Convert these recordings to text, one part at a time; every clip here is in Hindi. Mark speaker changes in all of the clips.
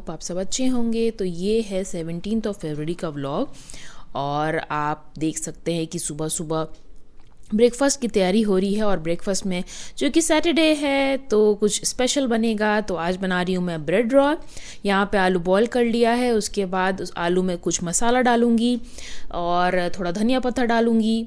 Speaker 1: होप आप सब अच्छे होंगे। तो ये है 17 फरवरी का व्लॉग और आप देख सकते हैं कि सुबह सुबह ब्रेकफास्ट की तैयारी हो रही है। और ब्रेकफास्ट में जो कि सैटरडे है तो कुछ स्पेशल बनेगा। तो आज बना रही हूँ मैं ब्रेड रोल। यहाँ पे आलू बॉईल कर लिया है, उसके बाद उस आलू में कुछ मसाला डालूँगी और थोड़ा धनिया पत्ता डालूँगी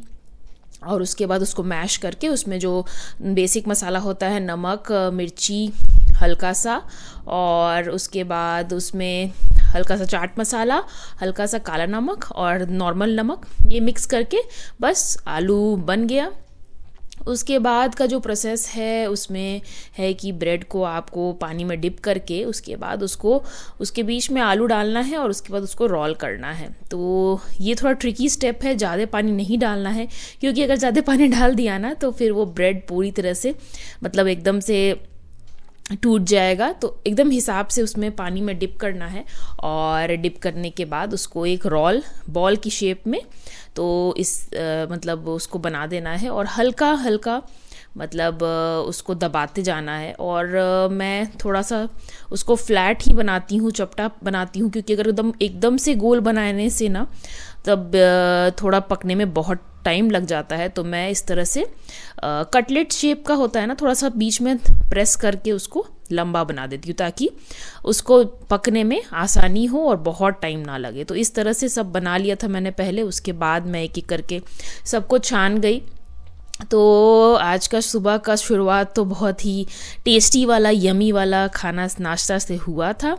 Speaker 1: और उसके बाद उसको मैश करके उसमें जो बेसिक मसाला होता है, नमक, मिर्ची हल्का सा, और उसके बाद उसमें हल्का सा चाट मसाला, हल्का सा काला नमक और नॉर्मल नमक, ये मिक्स करके बस आलू बन गया। उसके बाद का जो प्रोसेस है उसमें है कि ब्रेड को आपको पानी में डिप करके उसके बाद उसको उसके बीच में आलू डालना है और उसके बाद उसको रोल करना है। तो ये थोड़ा ट्रिकी स्टेप है, ज़्यादा पानी नहीं डालना है क्योंकि अगर ज़्यादा पानी डाल दिया ना तो फिर वो ब्रेड पूरी तरह से मतलब एकदम से टूट जाएगा। तो एकदम हिसाब से उसमें पानी में डिप करना है और डिप करने के बाद उसको एक रोल बॉल की शेप में तो मतलब उसको बना देना है और हल्का हल्का मतलब उसको दबाते जाना है। और मैं थोड़ा सा उसको फ्लैट ही बनाती हूँ, चपटा बनाती हूँ, क्योंकि अगर एकदम से गोल बनाने से ना तब थोड़ा पकने में बहुत टाइम लग जाता है। तो मैं इस तरह से कटलेट शेप का होता है ना, थोड़ा सा बीच में प्रेस करके उसको लंबा बना देती हूँ ताकि उसको पकने में आसानी हो और बहुत टाइम ना लगे। तो इस तरह से सब बना लिया था मैंने पहले। उसके बाद मैं एक एक करके सबको छान गई। तो आज का सुबह का शुरुआत तो बहुत ही टेस्टी वाला, यमी वाला खाना नाश्ता से हुआ था।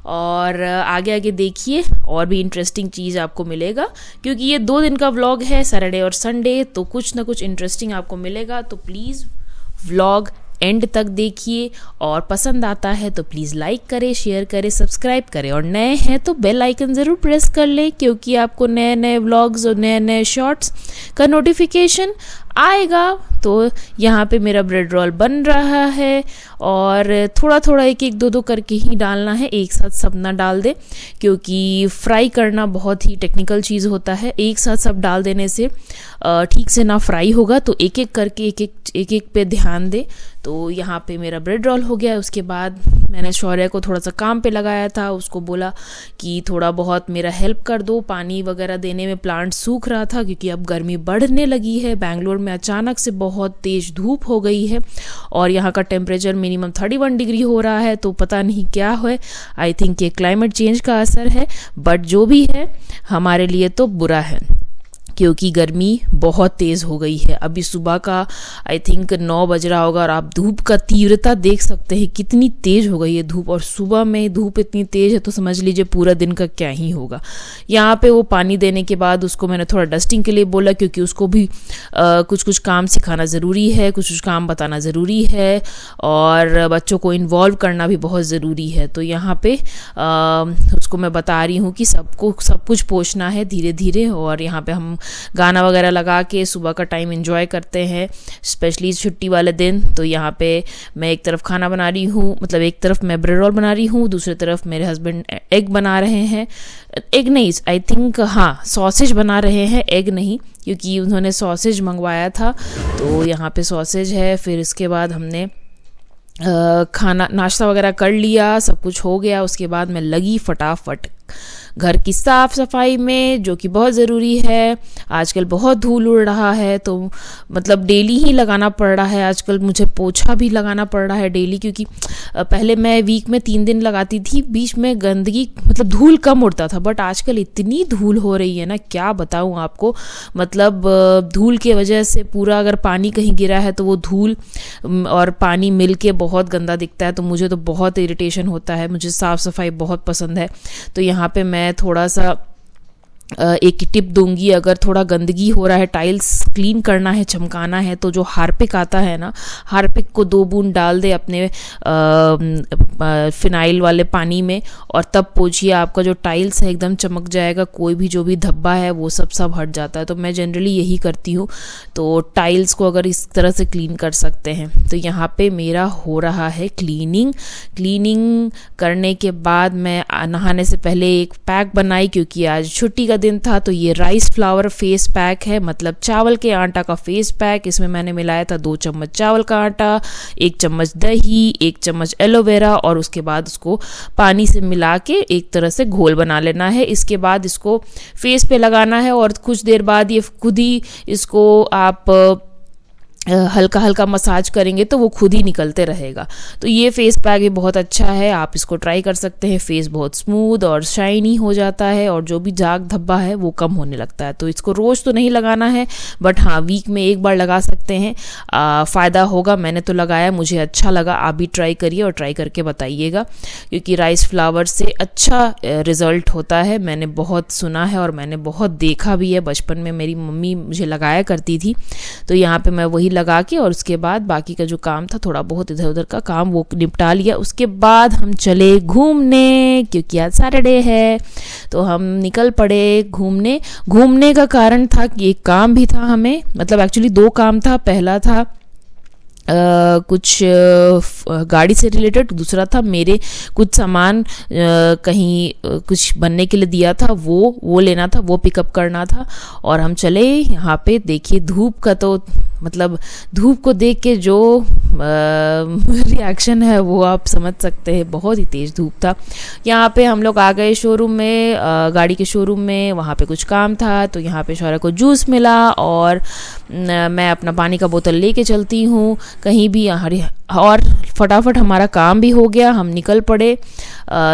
Speaker 1: और आगे आगे देखिए और भी इंटरेस्टिंग चीज़ आपको मिलेगा, क्योंकि ये 2 दिन का व्लॉग है, सैटरडे और संडे, तो कुछ ना कुछ इंटरेस्टिंग आपको मिलेगा। तो प्लीज़ व्लॉग एंड तक देखिए और पसंद आता है तो प्लीज़ लाइक करें, शेयर करें, सब्सक्राइब करें और नए हैं तो बेल आइकन ज़रूर प्रेस कर लें, क्योंकि आपको नए नए व्लॉग्स और नए नए शॉर्ट्स का नोटिफिकेशन आएगा। तो यहाँ पे मेरा ब्रेड रोल बन रहा है और थोड़ा थोड़ा एक एक दो करके ही डालना है, एक साथ सब ना डाल दे, क्योंकि फ्राई करना बहुत ही टेक्निकल चीज़ होता है। एक साथ सब डाल देने से ठीक से ना फ्राई होगा, तो एक एक करके एक एक पे ध्यान दे। तो यहाँ पे मेरा ब्रेड रोल हो गया। उसके बाद मैंने शौर्य को थोड़ा सा काम पे लगाया था, उसको बोला कि थोड़ा बहुत मेरा हेल्प कर दो, पानी वगैरह देने में प्लांट सूख रहा था, क्योंकि अब गर्मी बढ़ने लगी है। बेंगलोर में अचानक से बहुत तेज़ धूप हो गई है और यहाँ का टेम्परेचर मिनिमम 31 डिग्री हो रहा है। तो पता नहीं क्या है, आई थिंक ये क्लाइमेट चेंज का असर है, बट जो भी है हमारे लिए तो बुरा है, क्योंकि गर्मी बहुत तेज़ हो गई है। अभी सुबह का आई थिंक 9 बज रहा होगा और आप धूप का तीव्रता देख सकते हैं कितनी तेज़ हो गई है धूप। और सुबह में धूप इतनी तेज़ है तो समझ लीजिए पूरा दिन का क्या ही होगा। यहाँ पे वो पानी देने के बाद उसको मैंने थोड़ा डस्टिंग के लिए बोला, क्योंकि उसको भी कुछ कुछ काम सिखाना ज़रूरी है, कुछ कुछ काम बताना ज़रूरी है और बच्चों को इन्वॉल्व करना भी बहुत ज़रूरी है। तो यहाँ पे उसको मैं बता रही हूँ कि सबको सब कुछ पोंछना है धीरे धीरे। और यहाँ पे हम गाना वगैरह लगा के सुबह का टाइम एंजॉय करते हैं, स्पेशली छुट्टी वाले दिन। तो यहाँ पे मैं एक तरफ खाना बना रही हूँ, मतलब एक तरफ मैं ब्रेड रोल बना रही हूँ, दूसरी तरफ मेरे हस्बैंड एग बना रहे हैं। एग नहीं, आई थिंक हाँ सॉसेज बना रहे हैं, एग नहीं, क्योंकि उन्होंने सॉसेज मंगवाया था। तो यहाँ पे सॉसेज है। फिर इसके बाद हमने खाना नाश्ता वगैरह कर लिया, सब कुछ हो गया। उसके बाद मैं लगी फटाफट घर की साफ़ सफाई में, जो कि बहुत ज़रूरी है। आजकल बहुत धूल उड़ रहा है, तो मतलब डेली ही लगाना पड़ रहा है। आजकल मुझे पोछा भी लगाना पड़ रहा है डेली, क्योंकि पहले मैं वीक में 3 दिन लगाती थी, बीच में गंदगी मतलब धूल कम उड़ता था, बट आजकल इतनी धूल हो रही है ना, क्या बताऊँ आपको। मतलब धूल के वजह से पूरा अगर पानी कहीं गिरा है तो वो धूल और पानी मिल के बहुत गंदा दिखता है। तो मुझे तो बहुत इरिटेशन होता है, मुझे साफ़ सफाई बहुत पसंद है। तो यहाँ पे मैं थोड़ा सा एक टिप दूंगी, अगर थोड़ा गंदगी हो रहा है, टाइल्स क्लीन करना है, चमकाना है, तो जो हार्पिक आता है ना, हार्पिक को 2 बूंद डाल दे अपने फिनाइल वाले पानी में और तब पोछिए, आपका जो टाइल्स है एकदम चमक जाएगा, कोई भी जो भी धब्बा है वो सब हट जाता है। तो मैं जनरली यही करती हूँ। तो टाइल्स को अगर इस तरह से क्लीन कर सकते हैं। तो यहाँ पे मेरा हो रहा है क्लीनिंग करने के बाद मैं नहाने से पहले एक पैक बनाई, क्योंकि आज छुट्टी का दिन था। तो ये राइस फ्लावर फेस पैक है, मतलब चावल के आटा का फेस पैक। इसमें मैंने मिलाया था 2 चम्मच चावल का आटा, 1 चम्मच दही, 1 चम्मच एलोवेरा और उसके बाद उसको पानी से मिला के एक तरह से घोल बना लेना है। इसके बाद इसको फेस पे लगाना है और कुछ देर बाद ये खुद ही इसको आप हल्का हल्का मसाज करेंगे तो वो खुद ही निकलते रहेगा। तो ये फेस पैक भी बहुत अच्छा है, आप इसको ट्राई कर सकते हैं। फेस बहुत स्मूथ और शाइनी हो जाता है और जो भी झाग धब्बा है वो कम होने लगता है। तो इसको रोज़ तो नहीं लगाना है, बट हाँ वीक में एक बार लगा सकते हैं, फ़ायदा होगा। मैंने तो लगाया, मुझे अच्छा लगा। आप भी ट्राई करिए और ट्राई करके बताइएगा, क्योंकि राइस फ्लावर से अच्छा रिज़ल्ट होता है। मैंने बहुत सुना है और मैंने बहुत देखा भी है। बचपन में मेरी मम्मी मुझे लगाया करती थी, तो यहाँ पे मैं वही लगा के और उसके बाद बाकी का जो काम था, थोड़ा बहुत इधर उधर का काम, वो निपटा लिया। उसके बाद हम चले घूमने, क्योंकि आज सैटरडे है तो हम निकल पड़े घूमने। घूमने का कारण था कि एक काम भी था हमें, मतलब एक्चुअली 2 काम था। पहला था कुछ गाड़ी से रिलेटेड, दूसरा था मेरे कुछ सामान कहीं कुछ बनने के लिए दिया था, वो लेना था, वो पिकअप करना था। और हम चले यहाँ पे। देखिए धूप का तो मतलब धूप को देख के जो रिएक्शन है वो आप समझ सकते हैं, बहुत ही तेज़ धूप था। यहाँ पे हम लोग आ गए शोरूम में, गाड़ी के शोरूम में। वहाँ पे कुछ काम था तो यहाँ पे शौर्य को जूस मिला और मैं अपना पानी का बोतल लेके चलती हूँ कहीं भी, और फटाफट हमारा काम भी हो गया। हम निकल पड़े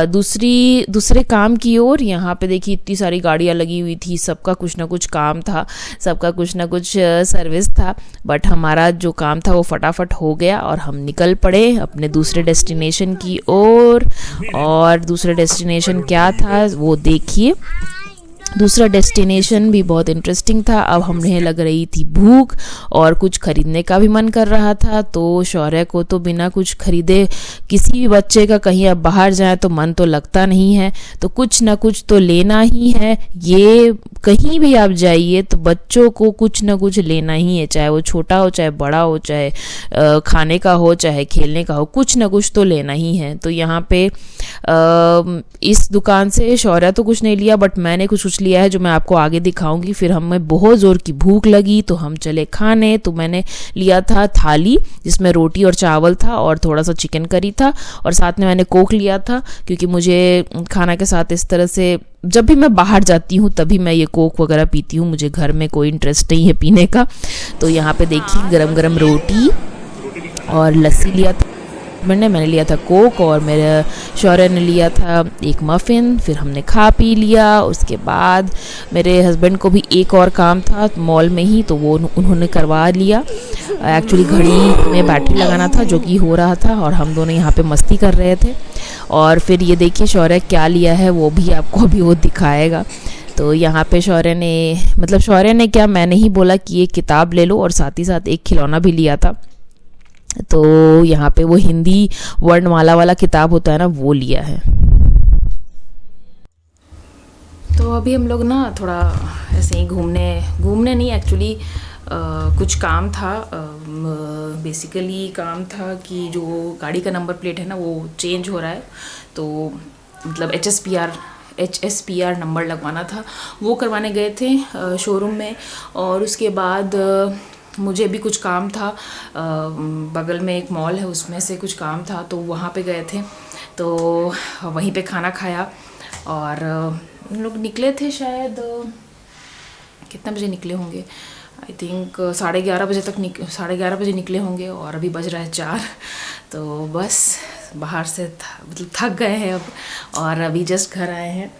Speaker 1: दूसरे काम की ओर। यहाँ पे देखिए इतनी सारी गाड़ियाँ लगी हुई थी, सबका कुछ ना कुछ काम था, सबका कुछ ना कुछ सर्विस था, बट हमारा जो काम था वो फटाफट हो गया और हम निकल पड़े अपने दूसरे डेस्टिनेशन की ओर। और दूसरा डेस्टिनेशन क्या था वो देखिए। दूसरा डेस्टिनेशन भी बहुत इंटरेस्टिंग था। अब हमें लग रही थी भूख और कुछ खरीदने का भी मन कर रहा था। तो शौर्य को तो बिना कुछ खरीदे, किसी भी बच्चे का कहीं अब बाहर जाए तो मन तो लगता नहीं है, तो कुछ ना कुछ तो लेना ही है। ये कहीं भी आप जाइए तो बच्चों को कुछ ना कुछ लेना ही है, चाहे वो छोटा हो चाहे बड़ा हो, चाहे खाने का हो चाहे खेलने का हो, कुछ ना कुछ तो लेना ही है। तो यहाँ पे इस दुकान से शौर्य तो कुछ नहीं लिया, बट मैंने कुछ लिया है जो मैं आपको आगे दिखाऊंगी। फिर हमें बहुत ज़ोर की भूख लगी तो हम चले खाने। तो मैंने लिया था थाली जिसमें रोटी और चावल था और थोड़ा सा चिकन करी था, और साथ में मैंने कोक लिया था, क्योंकि मुझे खाना के साथ इस तरह से जब भी मैं बाहर जाती हूँ तभी मैं ये कोक वगैरह पीती हूँ, मुझे घर में कोई इंटरेस्ट नहीं है पीने का। तो यहाँ पे देखिए गरम गरम रोटी और लस्सी लिया था मैंने लिया था कोक, और मेरे शौर्य ने लिया था एक मफ़िन। फिर हमने खा पी लिया। उसके बाद मेरे हस्बैंड को भी एक और काम था मॉल में ही, तो वो उन्होंने करवा लिया। एक्चुअली घड़ी में बैटरी लगाना था जो कि हो रहा था, और हम दोनों यहाँ पे मस्ती कर रहे थे। और फिर ये देखिए शौर्य क्या लिया है वो भी आपको अभी वो दिखाएगा। तो यहाँ पे शौर्य ने क्या, मैंने ही बोला कि एक किताब ले लो, और साथ ही साथ एक खिलौना भी लिया था। तो यहाँ पे वो हिंदी वर्णमाला वाला किताब होता है ना, वो लिया है। तो अभी हम लोग ना थोड़ा ऐसे ही घूमने नहीं, एक्चुअली कुछ काम था। बेसिकली काम था कि जो गाड़ी का नंबर प्लेट है ना वो चेंज हो रहा है, तो मतलब HSPR नंबर लगवाना था, वो करवाने गए थे शोरूम में। और उसके बाद मुझे भी कुछ काम था, बगल में एक मॉल है उसमें से कुछ काम था, तो वहाँ पे गए थे। तो वहीं पे खाना खाया और हम लोग निकले थे शायद कितने बजे निकले होंगे, आई थिंक 11:30 बजे तक 11:30 बजे निकले होंगे, और अभी बज रहा है 4। तो बस बाहर से मतलब थक गए हैं अब, और अभी जस्ट घर आए हैं।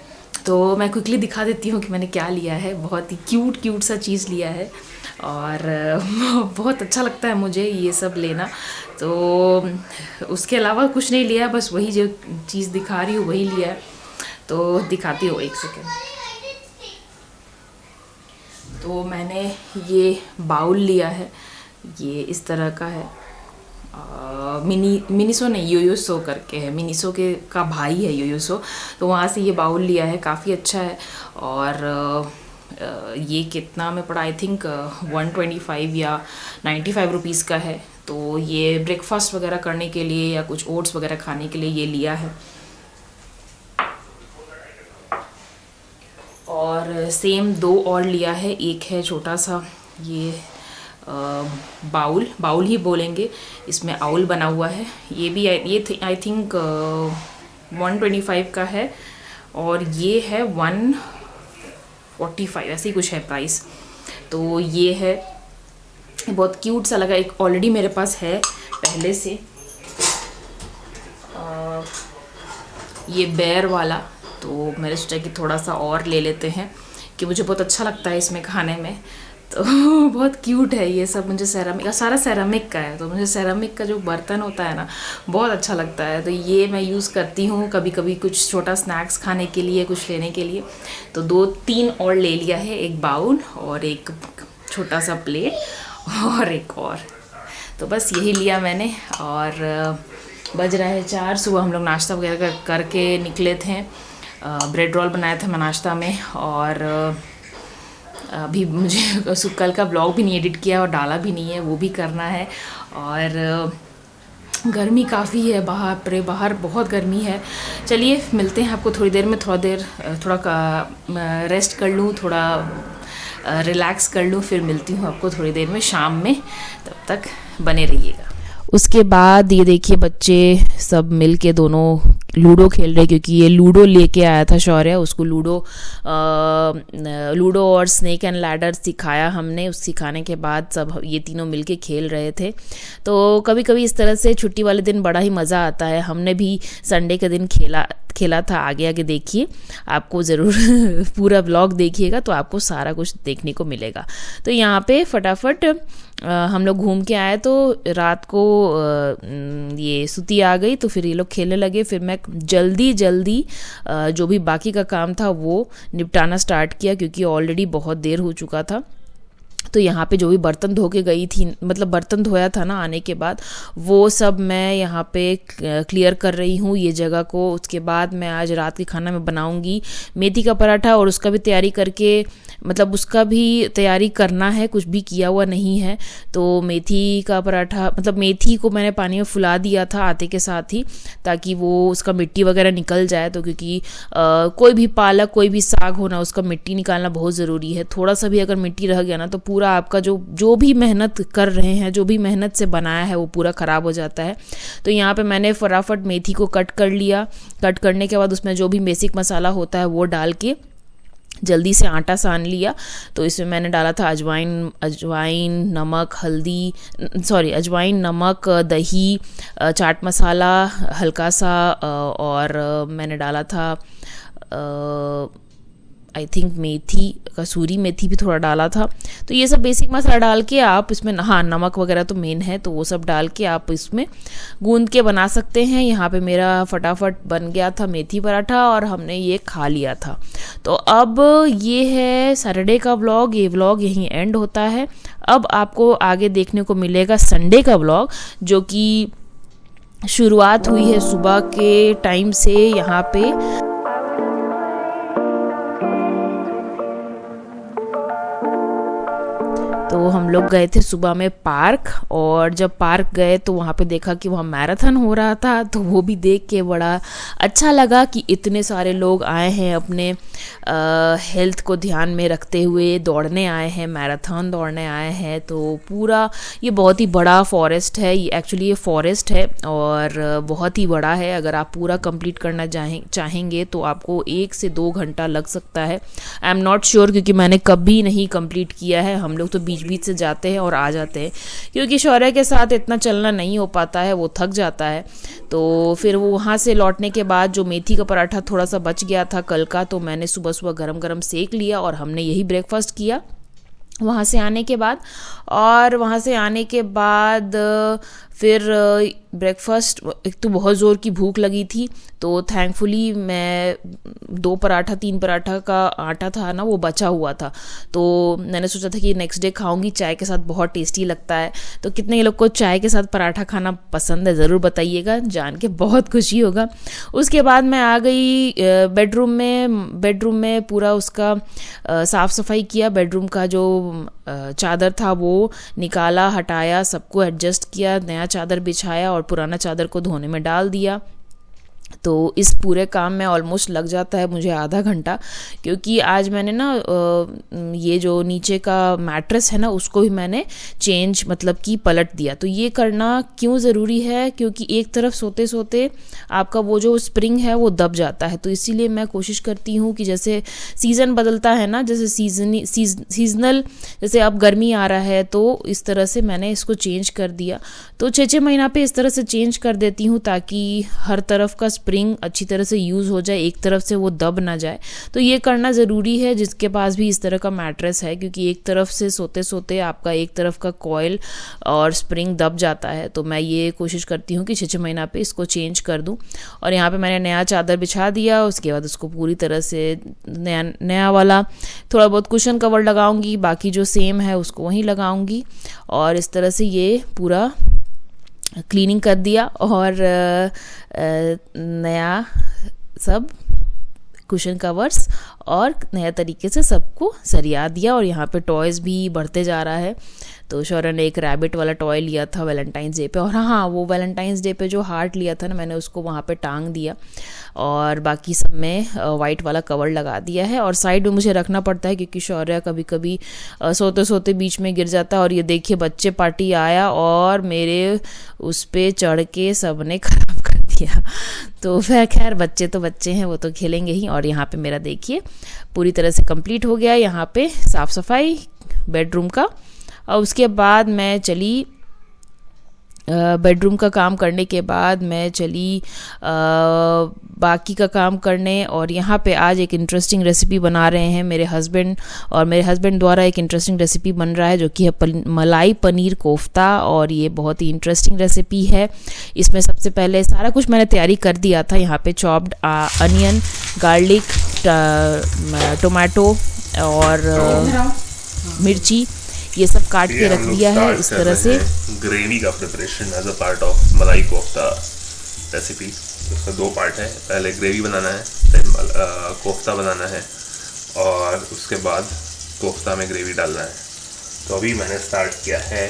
Speaker 1: तो मैं क्विकली दिखा देती हूँ कि मैंने क्या लिया है। बहुत ही क्यूट सा चीज़ लिया है, और बहुत अच्छा लगता है मुझे ये सब लेना। तो उसके अलावा कुछ नहीं लिया, बस वही जो चीज़ दिखा रही हूँ वही लिया है। तो दिखाती हूँ, एक सेकेंड। तो मैंने ये बाउल लिया है, ये इस तरह का है। मिनीसो नहीं, योयोसो करके है, मिनीसो का भाई है योयोसो, तो वहाँ से ये बाउल लिया है, काफ़ी अच्छा है। और ये कितना में पड़ा, आई थिंक 125 या 95 रुपीज़ का है। तो ये ब्रेकफास्ट वगैरह करने के लिए या कुछ ओट्स वगैरह खाने के लिए ये लिया है। और सेम 2 और लिया है, एक है छोटा सा ये बाउल ही बोलेंगे, इसमें आउल बना हुआ है। ये भी ये आई थिंक 125 का है और ये है 145 ऐसे ही कुछ है प्राइस। तो ये है, बहुत क्यूट सा लगा। एक ऑलरेडी मेरे पास है पहले से ये बेयर वाला, तो मैंने सोचा कि थोड़ा सा और ले लेते हैं कि मुझे बहुत अच्छा लगता है इसमें खाने में। तो बहुत क्यूट है ये सब। मुझे सेरामिक, सारा सेरामिक का है, तो मुझे सेरामिक का जो बर्तन होता है ना बहुत अच्छा लगता है। तो ये मैं यूज़ करती हूँ कभी कभी कुछ छोटा स्नैक्स खाने के लिए, कुछ लेने के लिए। तो 2-3 और ले लिया है, एक बाउल और एक छोटा सा प्लेट और एक और। तो बस यही लिया मैंने। और बज रहा है 4। सुबह हम लोग नाश्ता वगैरह करके निकले थे। ब्रेड रोल बनाया था मैं नाश्ता में। और अभी मुझे कल का ब्लॉग भी नहीं एडिट किया और डाला भी नहीं है, वो भी करना है। और गर्मी काफ़ी है बाहर बहुत गर्मी है। चलिए मिलते हैं आपको थोड़ी देर में। थोड़ा रेस्ट कर लूँ, थोड़ा रिलैक्स कर लूँ, फिर मिलती हूँ आपको थोड़ी देर में शाम में। तब तक बने रहिएगा। उसके बाद ये देखिए बच्चे सब मिल के दोनों लूडो खेल रहे, क्योंकि ये लूडो लेके आया था शौर्य। उसको लूडो और स्नेक एंड लैडर सिखाया हमने। उस सिखाने के बाद सब ये तीनों मिल के खेल रहे थे। तो कभी कभी इस तरह से छुट्टी वाले दिन बड़ा ही मज़ा आता है। हमने भी संडे के दिन खेला था। आगे देखिए, आपको ज़रूर पूरा ब्लॉग देखिएगा तो आपको सारा कुछ देखने को मिलेगा। तो यहाँ पे फटाफट हम लोग घूम के आए, तो रात को ये सुती आ गई, तो फिर ये लोग खेलने लगे। फिर मैं जल्दी जो भी बाकी का काम था वो निपटाना स्टार्ट किया, क्योंकि ऑलरेडी बहुत देर हो चुका था। तो यहाँ पे जो भी बर्तन धो के गई थी, मतलब बर्तन धोया था ना आने के बाद, वो सब मैं यहाँ पे क्लियर कर रही हूँ ये जगह को। उसके बाद मैं आज रात के खाना में बनाऊँगी मेथी का पराठा, और उसका भी तैयारी करके, मतलब उसका भी तैयारी करना है, कुछ भी किया हुआ नहीं है। तो मेथी का पराठा, मतलब मेथी को मैंने पानी में फुला दिया था आटे के साथ ही, ताकि वो उसका मिट्टी वगैरह निकल जाए। तो क्योंकि कोई भी पालक, कोई भी साग होना, उसका मिट्टी निकालना बहुत ज़रूरी है। थोड़ा सा भी अगर मिट्टी रह गया ना तो पूरा आपका जो भी मेहनत कर रहे हैं, जो भी मेहनत से बनाया है, वो पूरा ख़राब हो जाता है। तो यहाँ पे मैंने फटाफट मेथी को कट कर लिया। कट करने के बाद उसमें जो भी बेसिक मसाला होता है वो डाल के जल्दी से आटा सान लिया। तो इसमें मैंने डाला था अजवाइन, नमक, अजवाइन, नमक, दही, चाट मसाला हल्का सा, और मैंने डाला था आई थिंक मेथी, कसूरी मेथी भी थोड़ा डाला था। तो ये सब बेसिक मसाला डाल के आप इसमें, हाँ नमक वगैरह तो मेन है, तो वो सब डाल के आप इसमें गूंद के बना सकते हैं। यहाँ पे मेरा फटाफट बन गया था मेथी पराठा और हमने ये खा लिया था। तो अब ये है सैटरडे का व्लॉग। ये व्लॉग यहीं एंड होता है। अब आपको आगे देखने को मिलेगा संडे का व्लॉग, जो कि शुरुआत हुई है सुबह के टाइम से। यहाँ पे तो हम लोग गए थे सुबह में पार्क, और जब पार्क गए तो वहाँ पे देखा कि वहाँ मैराथन हो रहा था। तो वो भी देख के बड़ा अच्छा लगा कि इतने सारे लोग आए हैं अपने हेल्थ को ध्यान में रखते हुए दौड़ने आए हैं, मैराथन दौड़ने आए हैं। तो पूरा ये बहुत ही बड़ा फॉरेस्ट है, ये एक्चुअली ये फॉरेस्ट है और बहुत ही बड़ा है। अगर आप पूरा कंप्लीट करना चाहेंगे तो आपको 1 से 2 घंटा लग सकता है। आई एम नॉट श्योर, क्योंकि मैंने कभी नहीं कंप्लीट किया है। हम लोग तो बीच से जाते हैं और आ जाते हैं, क्योंकि शौर्य के साथ इतना चलना नहीं हो पाता है, वो थक जाता है। तो फिर वो वहाँ से लौटने के बाद जो मेथी का पराठा थोड़ा सा बच गया था कल का, तो मैंने सुबह सुबह गरम सेक लिया और हमने यही ब्रेकफास्ट किया वहाँ से आने के बाद। और वहाँ से आने के बाद फिर ब्रेकफास्ट, एक तो बहुत ज़ोर की भूख लगी थी, तो थैंकफुली मैं 3 पराठा का आटा था ना वो बचा हुआ था। तो मैंने सोचा था कि नेक्स्ट डे खाऊंगी, चाय के साथ बहुत टेस्टी लगता है। तो कितने लोग को चाय के साथ पराठा खाना पसंद है ज़रूर बताइएगा, जान के बहुत खुशी होगा। उसके बाद मैं आ गई बेडरूम में पूरा उसका साफ़ सफाई किया। बेडरूम का जो चादर था वो निकाला, हटाया, सबको एडजस्ट किया, नया चादर बिछाया और पुराना चादर को धोने में डाल दिया। तो इस पूरे काम में ऑलमोस्ट लग जाता है मुझे आधा घंटा, क्योंकि आज मैंने ना ये जो नीचे का मैट्रेस है ना उसको भी मैंने चेंज मतलब कि पलट दिया। तो ये करना क्यों ज़रूरी है, क्योंकि एक तरफ सोते सोते आपका वो जो स्प्रिंग है वो दब जाता है। तो इसीलिए मैं कोशिश करती हूँ कि जैसे सीज़न बदलता है ना, जैसे सीजनल, जैसे अब गर्मी आ रहा है तो इस तरह से मैंने इसको चेंज कर दिया। तो 6-6 महीना पे इस तरह से चेंज कर देती हूँ ताकि हर तरफ का स्प्रिंग अच्छी तरह से यूज़ हो जाए, एक तरफ से वो दब ना जाए। तो ये करना ज़रूरी है जिसके पास भी इस तरह का मैट्रेस है, क्योंकि एक तरफ से सोते सोते आपका एक तरफ का कॉइल और स्प्रिंग दब जाता है। तो मैं ये कोशिश करती हूँ कि 6-6 महीना पे इसको चेंज कर दूँ। और यहाँ पे मैंने नया चादर बिछा दिया, उसके बाद उसको पूरी तरह से नया वाला थोड़ा बहुत कुशन कवर लगाऊंगी, बाकी जो सेम है उसको वहीं लगाऊंगी। और इस तरह से ये पूरा क्लीनिंग कर दिया और नया सब कुशन कवर्स और नया तरीके से सबको सरिया दिया। और यहाँ पे टॉयज़ भी बढ़ते जा रहा है। तो शौर्य ने एक रैबिट वाला टॉय लिया था वैलेंटाइंस डे पे, और हाँ वो वैलेंटाइंस डे पे जो हार्ट लिया था ना मैंने उसको वहाँ पे टांग दिया। और बाकी सब में वाइट वाला कवर लगा दिया है। और साइड में मुझे रखना पड़ता है क्योंकि शौर्य कभी कभी सोते सोते बीच में गिर जाता है। और ये देखिए बच्चे पार्टी आया और मेरे उस पर चढ़ के सब ने खराब कर दिया। तो फिर खैर बच्चे तो बच्चे हैं, वो तो खेलेंगे ही। और यहाँ पे मेरा देखिए पूरी तरह से कंप्लीट हो गया यहाँ पे साफ़ सफाई बेडरूम का। और उसके बाद मैं चली बेडरूम का काम करने के बाद मैं चली बाकी का काम करने। और यहाँ पे आज एक इंटरेस्टिंग रेसिपी बना रहे हैं मेरे हस्बैंड, और मेरे हस्बैंड द्वारा एक इंटरेस्टिंग रेसिपी बन रहा है जो कि है मलाई पनीर कोफ्ता। और ये बहुत ही इंटरेस्टिंग रेसिपी है। इसमें सबसे पहले सारा कुछ मैंने तैयारी कर दिया था। यहाँ पे चॉप्ड अनियन, गार्लिक, टोमेटो और मिर्ची ये सब काट के रख दिया है इस तरह से।
Speaker 2: ग्रेवी का preparation as a part of malai kofta recipe. उसका 2 पार्ट है, पहले ग्रेवी बनाना है, फिर कोफ्ता बनाना है, और उसके बाद कोफ्ता में ग्रेवी डालना है। तो अभी मैंने स्टार्ट किया है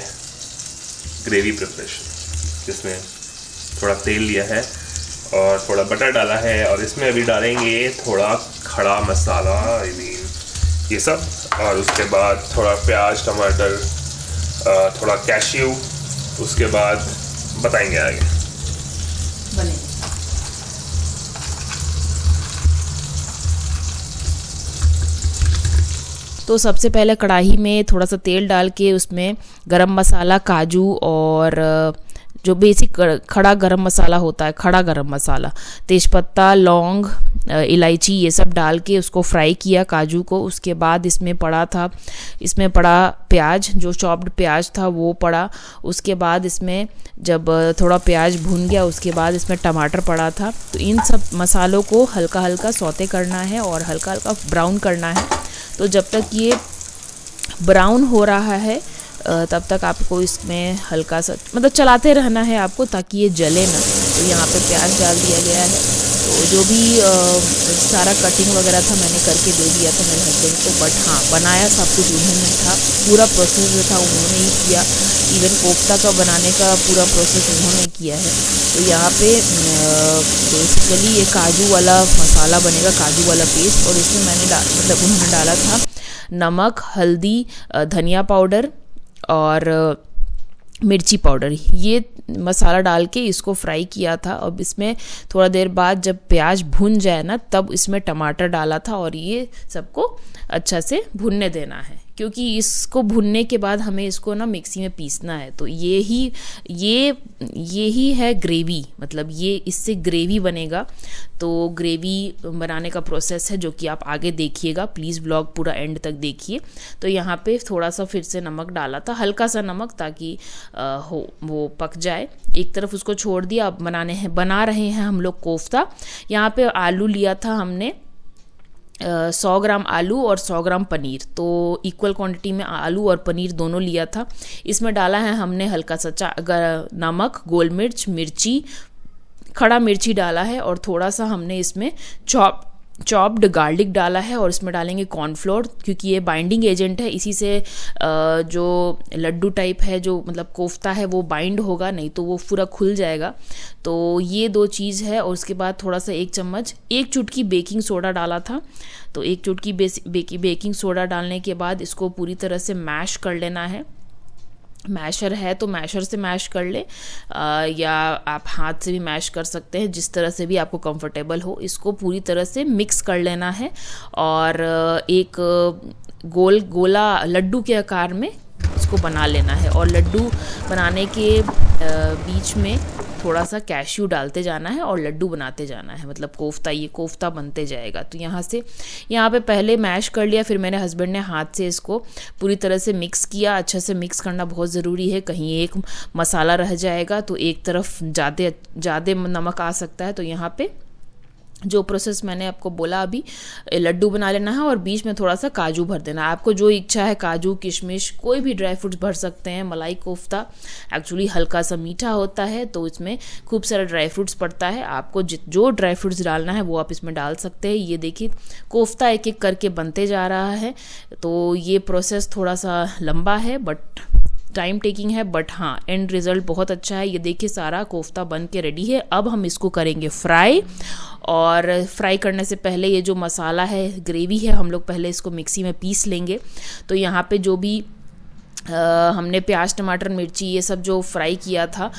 Speaker 2: ग्रेवी प्रिपरेशन, जिसमें थोड़ा तेल लिया है और थोड़ा बटर डाला है। और इसमें अभी डालेंगे थोड़ा खड़ा मसाला, ये सब। और उसके बाद थोड़ा प्याज, टमाटर, थोड़ा कैश्यू। उसके बाद बताएंगे आगे।
Speaker 1: तो सबसे पहले कढ़ाई में थोड़ा सा तेल डाल के उसमें गरम मसाला, काजू और जो बेसिक खड़ा गरम मसाला होता है, खड़ा गरम मसाला, तेज़पत्ता, लौंग, इलायची, ये सब डाल के उसको फ्राई किया काजू को। उसके बाद इसमें पड़ा प्याज, जो चॉप्ड प्याज था वो पड़ा। उसके बाद इसमें जब थोड़ा प्याज भुन गया उसके बाद इसमें टमाटर पड़ा था। तो इन सब मसालों को हल्का हल्का सौते करना है और हल्का हल्का ब्राउन करना है। तो जब तक ये ब्राउन हो रहा है तब तक आपको इसमें हल्का सा मतलब चलाते रहना है आपको ताकि ये जले ना। तो यहाँ पे प्याज डाल दिया गया है। तो जो भी सारा कटिंग वगैरह था मैंने करके दे दिया था मेरे हस्बैंड को, बट हाँ बनाया सब कुछ उन्होंने था, पूरा प्रोसेस जो था उन्होंने ही किया। इवन कोफ्ता का बनाने का पूरा प्रोसेस उन्होंने किया है। तो यहाँ पे बेसिकली ये काजू वाला मसाला बनेगा, काजू वाला पेस्ट। और इसमें मैंने मतलब उन्होंने डाला था नमक, हल्दी, धनिया पाउडर और मिर्ची पाउडर, ये मसाला डाल के इसको फ्राई किया था। अब इसमें थोड़ा देर बाद जब प्याज भुन जाए ना तब इसमें टमाटर डाला था और ये सबको अच्छा से भुनने देना है, क्योंकि इसको भुनने के बाद हमें इसको ना मिक्सी में पीसना है। तो ये ही है ग्रेवी, मतलब ये इससे ग्रेवी बनेगा। तो ग्रेवी बनाने का प्रोसेस है जो कि आप आगे देखिएगा, प्लीज़ ब्लॉग पूरा एंड तक देखिए। तो यहाँ पे थोड़ा सा फिर से नमक डाला था, हल्का सा नमक, ताकि वो पक जाए। एक तरफ उसको छोड़ दिया। अब बना रहे हैं हम लोग कोफ्ता। यहाँ पे आलू लिया था हमने 100 ग्राम आलू और 100 ग्राम पनीर, तो इक्वल क्वांटिटी में आलू और पनीर दोनों लिया था। इसमें डाला है हमने हल्का सा नमक, गोल मिर्च, मिर्ची, खड़ा मिर्ची डाला है और थोड़ा सा हमने इसमें चॉप्ड गार्लिक डाला है और इसमें डालेंगे कॉर्नफ्लोर, क्योंकि ये बाइंडिंग एजेंट है। इसी से जो लड्डू टाइप है, जो मतलब कोफ्ता है, वो बाइंड होगा, नहीं तो वो पूरा खुल जाएगा। तो ये 2 चीज़ है। और उसके बाद थोड़ा सा 1 चुटकी बेकिंग सोडा डाला था। तो 1 चुटकी बेकिंग सोडा डालने के बाद इसको पूरी तरह से मैश कर लेना है। मैशर है तो मैशर से मैश कर ले, या आप हाथ से भी मैश कर सकते हैं, जिस तरह से भी आपको कंफर्टेबल हो। इसको पूरी तरह से मिक्स कर लेना है और एक गोला लड्डू के आकार में इसको बना लेना है। और लड्डू बनाने के बीच में थोड़ा सा कैश्यू डालते जाना है और लड्डू बनाते जाना है, मतलब ये कोफ्ता बनते जाएगा। तो यहाँ पे पहले मैश कर लिया, फिर मेरे हस्बैंड ने हाथ से इसको पूरी तरह से मिक्स किया। अच्छे से मिक्स करना बहुत ज़रूरी है, कहीं एक मसाला रह जाएगा तो एक तरफ ज़्यादा नमक आ सकता है। तो यहाँ पे जो प्रोसेस मैंने आपको बोला, अभी लड्डू बना लेना है और बीच में थोड़ा सा काजू भर देना है। आपको जो इच्छा है, काजू, किशमिश, कोई भी ड्राई फ्रूट्स भर सकते हैं। मलाई कोफ्ता एक्चुअली हल्का सा मीठा होता है, तो इसमें खूब सारा ड्राई फ्रूट्स पड़ता है। आपको जो ड्राई फ्रूट्स डालना है वो आप इसमें डाल सकते हैं। ये देखिए कोफ्ता एक एक करके बनते जा रहा है। तो ये प्रोसेस थोड़ा सा लंबा है, बट टाइम टेकिंग है, बट हाँ एंड रिजल्ट बहुत अच्छा है। ये देखिए सारा कोफ्ता बन के रेडी है। अब हम इसको करेंगे फ्राई। और फ्राई करने से पहले ये जो मसाला है, ग्रेवी है, हम लोग पहले इसको मिक्सी में पीस लेंगे। तो यहाँ पे जो भी हमने प्याज, टमाटर, मिर्ची ये सब जो फ्राई किया था,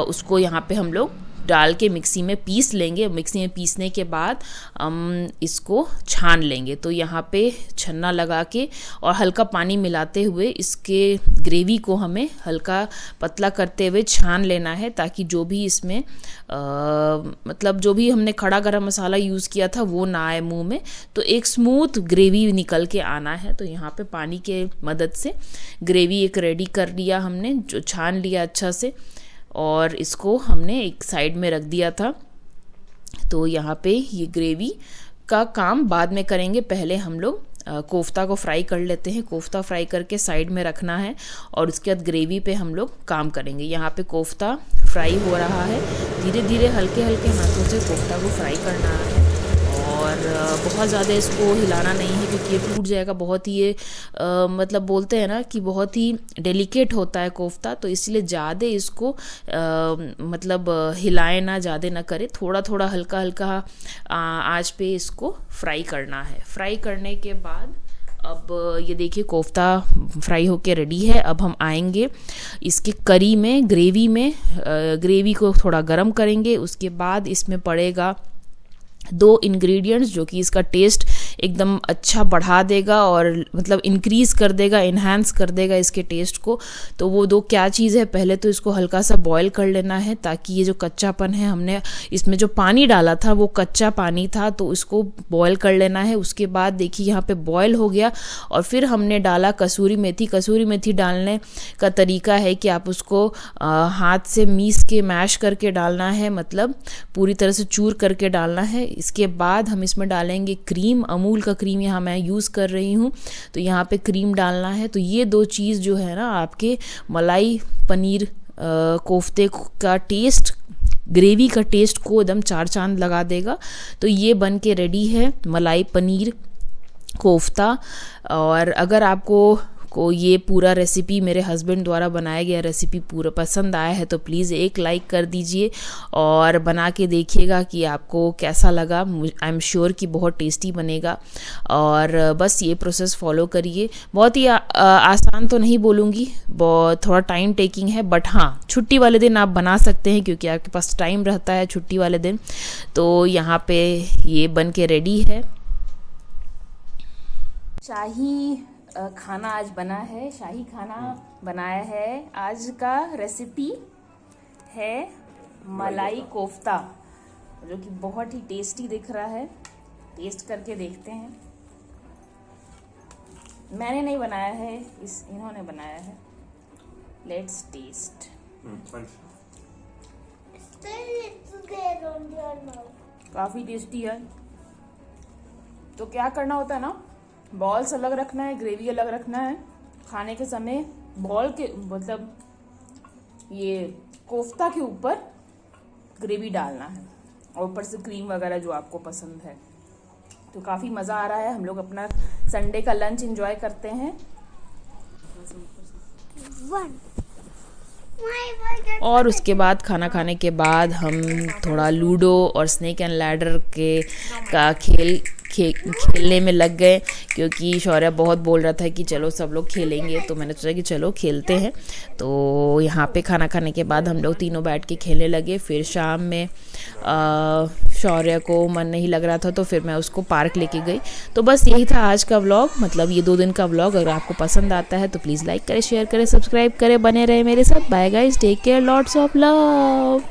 Speaker 1: उसको यहाँ पे हम लोग डाल के मिक्सी में पीस लेंगे। मिक्सी में पीसने के बाद हम इसको छान लेंगे। तो यहाँ पे छन्ना लगा के और हल्का पानी मिलाते हुए इसके ग्रेवी को हमें हल्का पतला करते हुए छान लेना है, ताकि जो भी इसमें मतलब जो भी हमने खड़ा गरम मसाला यूज़ किया था वो ना आए मुंह में। तो एक स्मूथ ग्रेवी निकल के आना है। तो यहाँ पे पानी के मदद से ग्रेवी एक रेडी कर लिया हमने, जो छान लिया अच्छा से, और इसको हमने एक साइड में रख दिया था। तो यहाँ पे ये ग्रेवी का काम बाद में करेंगे, पहले हम लोग कोफ्ता को फ्राई कर लेते हैं। कोफ्ता फ्राई करके साइड में रखना है और उसके बाद ग्रेवी पे हम लोग काम करेंगे। यहाँ पे कोफ्ता फ्राई हो रहा है, धीरे धीरे हल्के हल्के हाथों से कोफ्ता को फ्राई करना है और बहुत ज़्यादा इसको हिलाना नहीं है, क्योंकि ये टूट जाएगा। बहुत ही ये मतलब बोलते हैं ना कि बहुत ही डेलिकेट होता है कोफ्ता, तो इसलिए ज़्यादा इसको मतलब हिलाए ना, ज़्यादा ना करें, थोड़ा थोड़ा हल्का हल्का आंच पे इसको फ्राई करना है। फ्राई करने के बाद अब ये देखिए कोफ्ता फ्राई होके रेडी है। अब हम आएंगे इसके करी में, ग्रेवी में। ग्रेवी को थोड़ा गर्म करेंगे, उसके बाद इसमें पड़ेगा 2 इंग्रेडिएंट्स जो कि इसका टेस्ट एकदम अच्छा बढ़ा देगा और मतलब इंक्रीज़ कर देगा, इन्हांस कर देगा इसके टेस्ट को। तो वो 2 क्या चीज़ है, पहले तो इसको हल्का सा बॉईल कर लेना है, ताकि ये जो कच्चापन है, हमने इसमें जो पानी डाला था वो कच्चा पानी था, तो इसको बॉईल कर लेना है। उसके बाद देखिए यहाँ पे बॉईल हो गया और फिर हमने डाला कसूरी मेथी। कसूरी मेथी डालने का तरीका है कि आप उसको हाथ से मीस के मैश करके डालना है, मतलब पूरी तरह से चूर करके डालना है। इसके बाद हम इसमें डालेंगे क्रीम, अमूल का क्रीम यहाँ मैं यूज़ कर रही हूँ, तो यहाँ पे क्रीम डालना है। तो ये 2 चीज़ जो है ना आपके मलाई पनीर कोफ्ते का टेस्ट, ग्रेवी का टेस्ट को एकदम 4 चांद लगा देगा। तो ये बन के रेडी है मलाई पनीर कोफ्ता। और अगर आपको ये पूरा रेसिपी, मेरे हस्बैंड द्वारा बनाया गया रेसिपी पूरा पसंद आया है तो प्लीज़ एक लाइक कर दीजिए और बना के देखिएगा कि आपको कैसा लगा। आई एम श्योर कि बहुत टेस्टी बनेगा। और बस ये प्रोसेस फॉलो करिए। बहुत ही आसान तो नहीं बोलूँगी, बहुत थोड़ा टाइम टेकिंग है, बट हाँ छुट्टी वाले दिन आप बना सकते हैं, क्योंकि आपके पास टाइम रहता है छुट्टी वाले दिन। तो यहाँ पे ये बन के रेडी है। शाही खाना आज बना है, शाही खाना बनाया है। आज का रेसिपी है मलाई कोफ्ता, जो कि बहुत ही टेस्टी दिख रहा है। टेस्ट करके देखते हैं। मैंने नहीं बनाया है, इन्होंने बनाया है। Let's test. काफ़ी टेस्टी है। तो क्या करना होता है ना, बॉल्स अलग रखना है, ग्रेवी अलग रखना है। खाने के समय बॉल के मतलब ये कोफ्ता के ऊपर ग्रेवी डालना है और ऊपर से क्रीम वगैरह जो आपको पसंद है। तो काफ़ी मज़ा आ रहा है, हम लोग अपना संडे का लंच एंजॉय करते हैं। और उसके बाद खाना खाने के बाद हम थोड़ा लूडो और स्नेक एंड लैडर का खेलने में लग गए, क्योंकि शौर्य बहुत बोल रहा था कि चलो सब लोग खेलेंगे, तो मैंने सोचा कि चलो खेलते हैं। तो यहाँ पे खाना खाने के बाद हम लोग तीनों बैठ के खेलने लगे। फिर शाम में शौर्य को मन नहीं लग रहा था, तो फिर मैं उसको पार्क लेके गई। तो बस यही था आज का व्लॉग, मतलब ये 2 दिन का व्लॉग। अगर आपको पसंद आता है तो प्लीज़ लाइक करें, शेयर करें, सब्सक्राइब करें, बने रहे मेरे साथ। Bye guys, take care, lots of love.